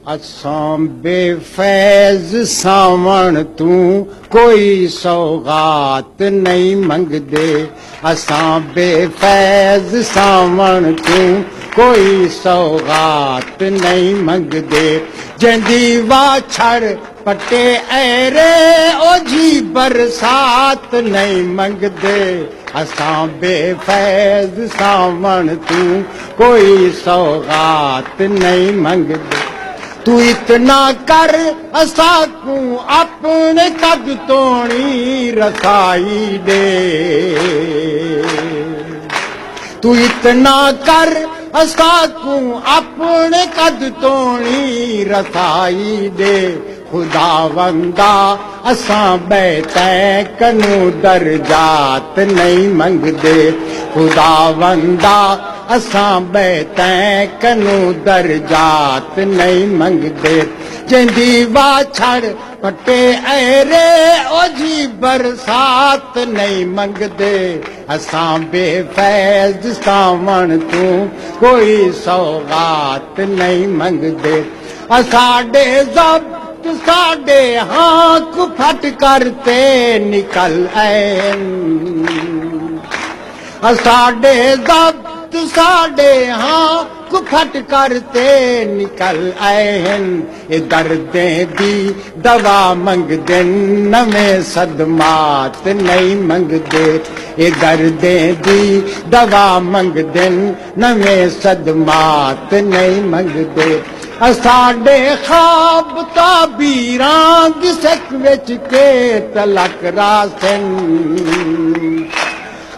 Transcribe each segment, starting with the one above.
असां बेफैज़ सावण तूं कोई सौगात नहीं मंगदे। असां बेफैज़ सावण तूं कोई सौगात नहीं मंगदे। जंदी वाछड़ पटे ऐरे ओझी बरसात नहीं मंगदे। असां बेफैज़ सावण तूं कोई सौगात नहीं मंगदे। तू इतना कर असां को अपने कद तोड़ी रसाई दे। तू इतना कर असां को अपने कद तोड़ी रसाई दे। खुदावंदा असां बैठे कनू दर्जात नहीं मंगदे। खुदावंदा असां बैठे कनू दर्जात नहीं मंगदे। जंदी वाछड़ पटे ऐरे ओझी बरसात नहीं मंगदे। असां बेफैज़ सावण तूं कोई सौगात नहीं मंगदे। असाडे ज़ब्त साडे हाथ फट करते निकल आए। असाडे ज़ब्त साडे हाथ फट करते निकल आए। ये दर्दें दी दवा मंगदे नवें सदमात नहीं मंगदे। ये दर्दें दी दवा मंगदे नवें सदमात नहीं मंगदे। असाडे ख्वाब ताबीरां दी सिक विच के तलक रासन।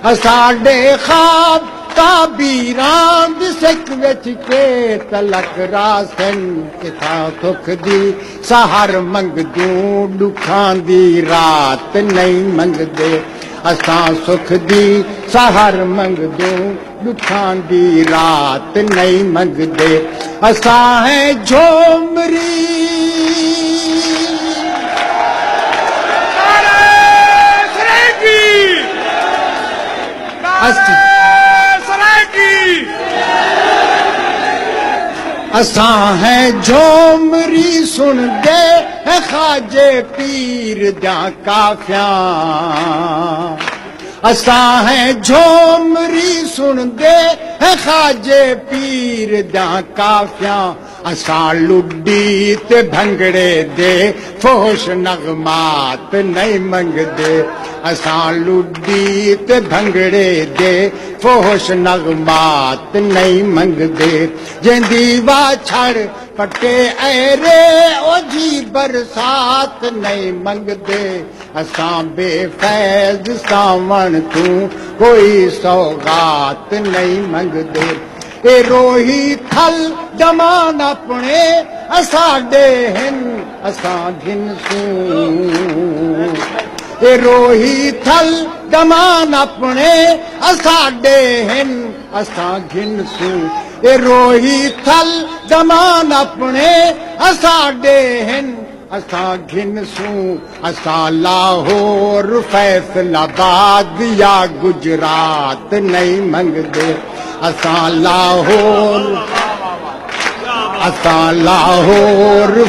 असाडे ख्वाब ताबीरां दी सिक विच के तलक रासन। इथां सुख दी सहर मंगदूं दुखां दी रात नहीं मंगदे। असां सुख दी सहर मंगदूं दुखां दी रात नहीं मंगदे। असां है झोमरी असां है झोमरी सुन दे है ख्वाजे पीर दा काफियां। असां है झोमरी सुन दे है ख्वाजे पीर दा काफियां। असां लुड्डी ते भंगड़े दे फोश नगमात नहीं मंगदे। असां लुड्डी ते भंगड़े दे फोश नगमात नहीं मंगदे। जंदी वाछड़ पटे ऐरे ओझी बरसात नहीं मंगदे। असां बेफैज़ सावण तूं कोई सौगात नहीं मंगदे। ए रोही थल दमान अपने असाडे हिन असां घिन सूं। ए रोही थल दमान अपने असाडे हिन असां घिन सूं। ए रोही थल दमान अपने असाडे हिन असां घिन सूं। असां लाहौर फैसलाबाद या गुजरात नहीं मंगदे। असां लाहौर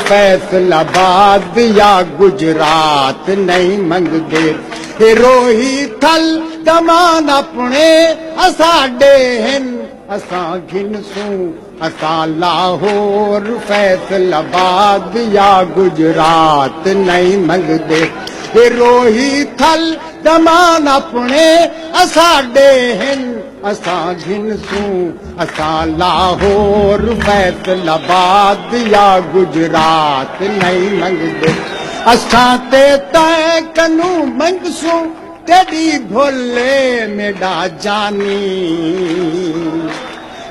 फैसलाबाद या गुजरात नहीं मंगदे। रोही थल दमान अपने असाडे हिन असां घिन सूं। असां लाहौर फैसलाबाद या गुजरात नहीं मंगदे। रोही थल दमान अपने असाडे हिन असां घिन सूं। असां लाहौर फैसलाबाद या गुजरात नहीं मंगदे। असां ते तय कनू मंगसूं तेरी भोले मेरा जानी।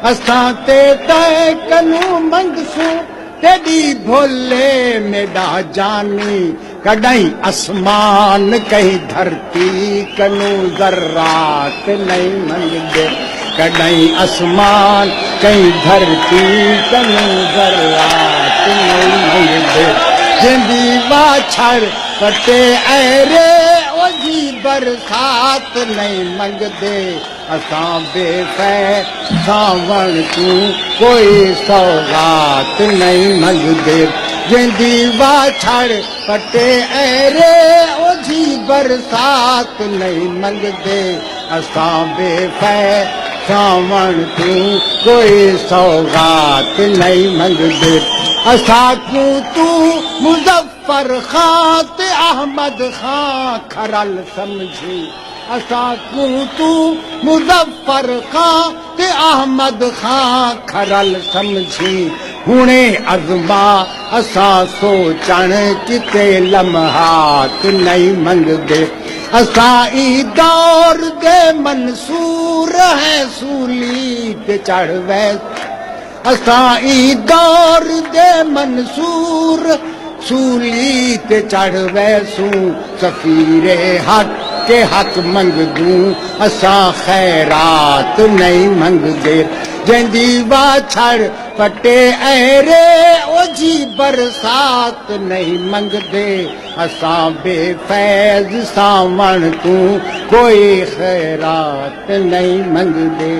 असां ते तय कनू मंगसूं तेरी भोले मेरा जानी। कॾहिं आसमान कहीं धरती कनू ज़र्रात नहीं मंगदे। कॾहिं आसमान कहीं धरती कनू ज़र्रात नहीं मंगदे। जिंदी वाछड़ पटे ऐरे ओझी बरसात नहीं मंगदे असां बेफै सावण तू कोई सौगात नहीं मंगदे जंदी वाछड़ पटे ऐरे ओझी बरसात नहीं मंगदे असां बेफै सावण तू कोई सौगात नहीं मंगदे असां को तू मुज़फ़्फ़र खां ते अहमद खां खरल समझी असां को तू मुज़फ़्फ़र खां ते अहमद खां खरल समझी हुणे अज़मा असां सोचण किते लम्हात नहीं मंगदे असां ई दौर दे मंसूर है सूली ते चढ़ वैस असां ई दौर दे मंसूर सूली ते चढ़ वैसूं सफ़ीरे हक़ के हक़ मंगदूं असां खैरात नहीं मंगदे जंदी वाछड़ पटे ऐरे ओझी बरसात नहीं मंगदे असां बेफैज़ सावण तू कोई खैरात नहीं मंगदे।